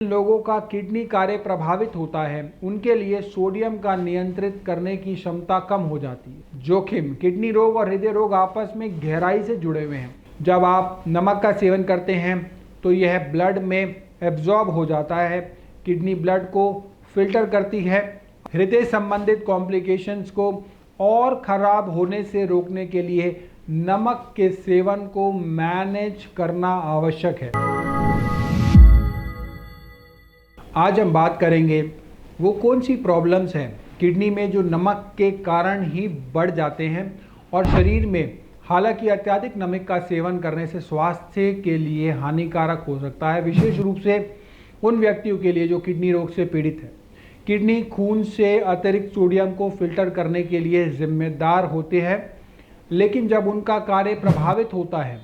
लोगों का किडनी कार्य प्रभावित होता है उनके लिए सोडियम का नियंत्रित करने की क्षमता कम हो जाती है। जोखिम, किडनी रोग और हृदय रोग आपस में गहराई से जुड़े हुए हैं। जब आप नमक का सेवन करते हैं तो यह ब्लड में एब्जॉर्ब हो जाता है। किडनी ब्लड को फिल्टर करती है। हृदय संबंधित कॉम्प्लिकेशंस को और खराब होने से रोकने के लिए नमक के सेवन को मैनेज करना आवश्यक है। आज हम बात करेंगे वो कौन सी प्रॉब्लम्स हैं किडनी में जो नमक के कारण ही बढ़ जाते हैं और शरीर में, हालांकि अत्यधिक नमक का सेवन करने से स्वास्थ्य के लिए हानिकारक हो सकता है, विशेष रूप से उन व्यक्तियों के लिए जो किडनी रोग से पीड़ित है। किडनी खून से अतिरिक्त सोडियम को फिल्टर करने के लिए जिम्मेदार होते हैं, लेकिन जब उनका कार्य प्रभावित होता है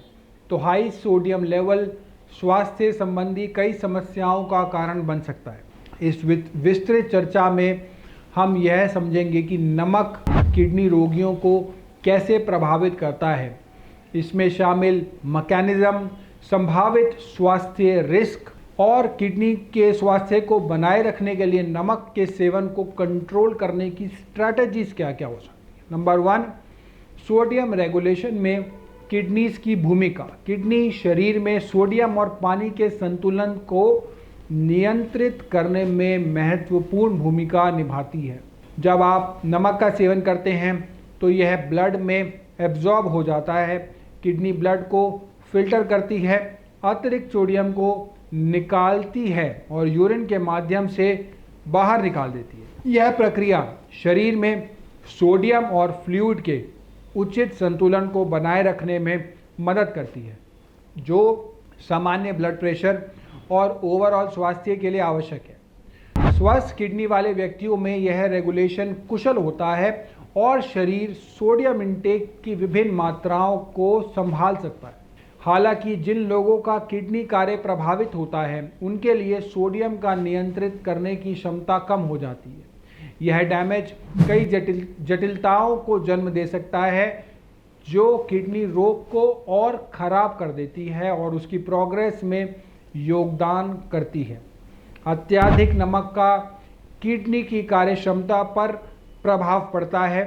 तो हाई सोडियम लेवल स्वास्थ्य संबंधी कई समस्याओं का कारण बन सकता है। इस विस्तृत चर्चा में हम यह समझेंगे कि नमक किडनी रोगियों को कैसे प्रभावित करता है। इसमें शामिल मैकेनिज्म, संभावित स्वास्थ्य रिस्क और किडनी के स्वास्थ्य को बनाए रखने के लिए नमक के सेवन को कंट्रोल करने की स्ट्रैटेजीज क्या क्या हो सकती है। नंबर 1, सोडियम रेगुलेशन में किडनीज की भूमिका। किडनी शरीर में सोडियम और पानी के संतुलन को नियंत्रित करने में महत्वपूर्ण भूमिका निभाती है। जब आप नमक का सेवन करते हैं तो यह ब्लड में एब्जॉर्ब हो जाता है। किडनी ब्लड को फिल्टर करती है, अतिरिक्त सोडियम को निकालती है और यूरिन के माध्यम से बाहर निकाल देती है। यह प्रक्रिया शरीर में सोडियम और फ्लूइड के उचित संतुलन को बनाए रखने में मदद करती है, जो सामान्य ब्लड प्रेशर और ओवरऑल स्वास्थ्य के लिए आवश्यक है। स्वस्थ किडनी वाले व्यक्तियों में यह रेगुलेशन कुशल होता है और शरीर सोडियम इंटेक की विभिन्न मात्राओं को संभाल सकता है। हालांकि जिन लोगों का किडनी कार्य प्रभावित होता है उनके लिए सोडियम का नियंत्रित करने की क्षमता कम हो जाती है। यह डैमेज कई जटिलताओं को जन्म दे सकता है, जो किडनी रोग को और खराब कर देती है और उसकी प्रोग्रेस में योगदान करती है। अत्यधिक नमक का किडनी की कार्यक्षमता पर प्रभाव पड़ता है।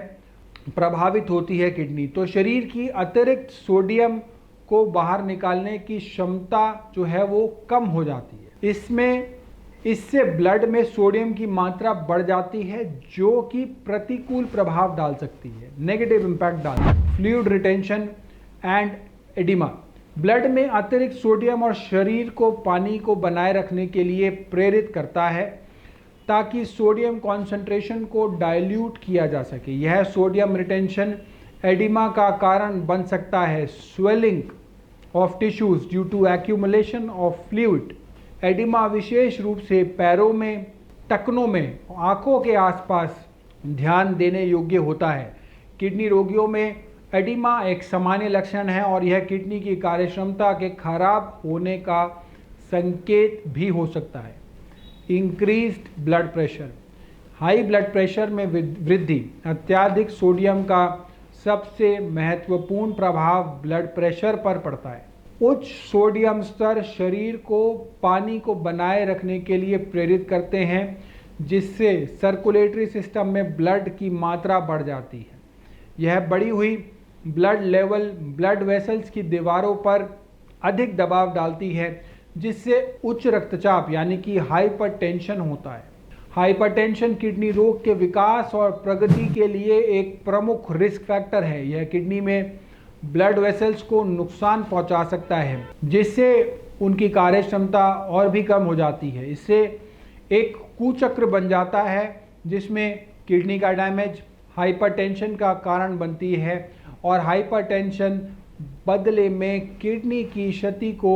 प्रभावित होती है किडनी तो शरीर की अतिरिक्त सोडियम को बाहर निकालने की क्षमता जो है वो कम हो जाती है। इससे ब्लड में सोडियम की मात्रा बढ़ जाती है, जो कि प्रतिकूल प्रभाव डाल सकती है, नेगेटिव इंपैक्ट डाल सकती है। Fluid retention and oedema, blood में अतिरिक्त सोडियम और शरीर को पानी को बनाए रखने के लिए प्रेरित करता है ताकि सोडियम कॉन्सेंट्रेशन को डाइल्यूट किया जा सके। यह सोडियम रिटेंशन एडिमा का कारण बन सकता है। Swelling of tissues due to accumulation of fluid. Edema विशेष रूप से पैरों में, टखनों में, आंखों के आसपास ध्यान देने योग्य होता है। किडनी रोगियों में एडिमा एक सामान्य लक्षण है और यह किडनी की कार्यक्षमता के खराब होने का संकेत भी हो सकता है। Increased blood pressure, high blood pressure में वृद्धि। अत्यधिक सोडियम का सबसे महत्वपूर्ण प्रभाव ब्लड प्रेशर पर पड़ता है। उच्च सोडियम स्तर शरीर को पानी को बनाए रखने के लिए प्रेरित करते हैं, जिससे सर्कुलेटरी सिस्टम में ब्लड की मात्रा बढ़ जाती है। यह बढ़ी हुई ब्लड लेवल ब्लड वेसल्स की दीवारों पर अधिक दबाव डालती है, जिससे उच्च रक्तचाप यानी कि हाइपरटेंशन होता है। हाइपरटेंशन किडनी रोग के विकास और प्रगति के लिए एक प्रमुख रिस्क फैक्टर है। यह किडनी में ब्लड वेसल्स को नुकसान पहुंचा सकता है, जिससे उनकी कार्यक्षमता और भी कम हो जाती है। इससे एक कुचक्र बन जाता है जिसमें किडनी का डैमेज हाइपरटेंशन का कारण बनती है और हाइपरटेंशन बदले में किडनी की क्षति को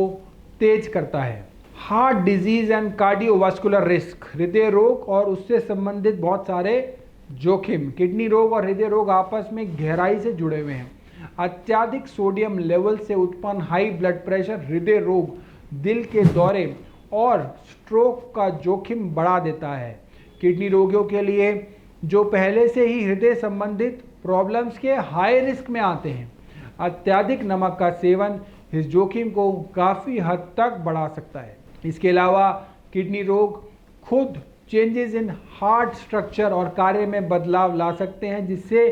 तेज करता है। Heart disease and cardiovascular risk, हृदय रोग और उससे संबंधित बहुत सारे जोखिम। किडनी रोग और हृदय रोग आपस में गहराई से जुड़े हुए हैं। अत्यधिक सोडियम लेवल से उत्पन्न हाई ब्लड प्रेशर हृदय रोग, दिल के दौरे और स्ट्रोक का जोखिम बढ़ा देता है। किडनी रोगियों के लिए जो पहले से ही हृदय संबंधित प्रॉब्लम्स के हाई रिस्क में आते हैं, अत्यधिक नमक का सेवन इस जोखिम को काफ़ी हद तक बढ़ा सकता है। इसके अलावा किडनी रोग खुद चेंजेस इन हार्ट स्ट्रक्चर और कार्य में बदलाव ला सकते हैं, जिससे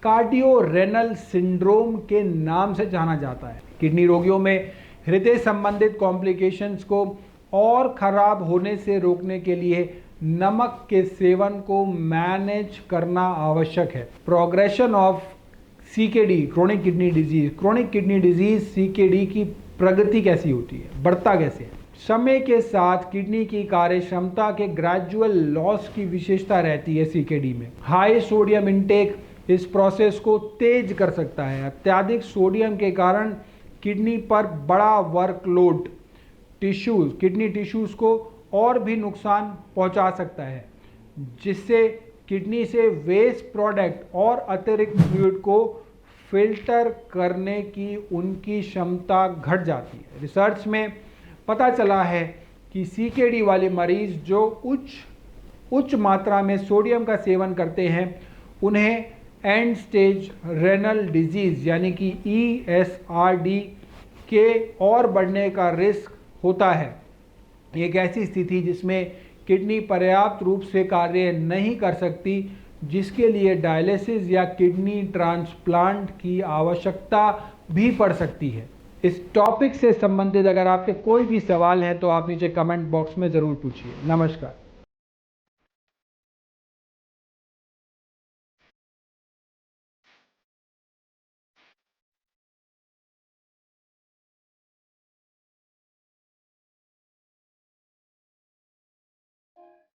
कार्डियो रेनल सिंड्रोम के नाम से जाना जाता है। किडनी रोगियों में हृदय संबंधित कॉम्प्लिकेशंस को और खराब होने से रोकने के लिए नमक के सेवन को मैनेज करना आवश्यक है। Progression of CKD, chronic kidney disease. Chronic kidney disease CKD की प्रगति कैसी होती है, बढ़ता कैसे है? समय के साथ किडनी की कार्य क्षमता के ग्रेजुअल लॉस की विशेषता रहती है सीकेडी में। हाई सोडियम इनटेक इस प्रोसेस को तेज कर सकता है। अत्यधिक सोडियम के कारण किडनी पर बड़ा वर्कलोड किडनी टिश्यूज को और भी नुकसान पहुंचा सकता है, जिससे किडनी से वेस्ट प्रोडक्ट और अतिरिक्त फ्लूइड को फिल्टर करने की उनकी क्षमता घट जाती है। रिसर्च में पता चला है कि सीकेडी वाले मरीज जो उच्च मात्रा में सोडियम का सेवन करते हैं, उन्हें एंड स्टेज रेनल डिजीज यानी कि ESRD के और बढ़ने का रिस्क होता है। एक ऐसी स्थिति जिसमें किडनी पर्याप्त रूप से कार्य नहीं कर सकती, जिसके लिए डायलिसिस या किडनी ट्रांसप्लांट की आवश्यकता भी पड़ सकती है। इस टॉपिक से संबंधित अगर आपके कोई भी सवाल हैं तो आप नीचे कमेंट बॉक्स में ज़रूर पूछिए। नमस्कार।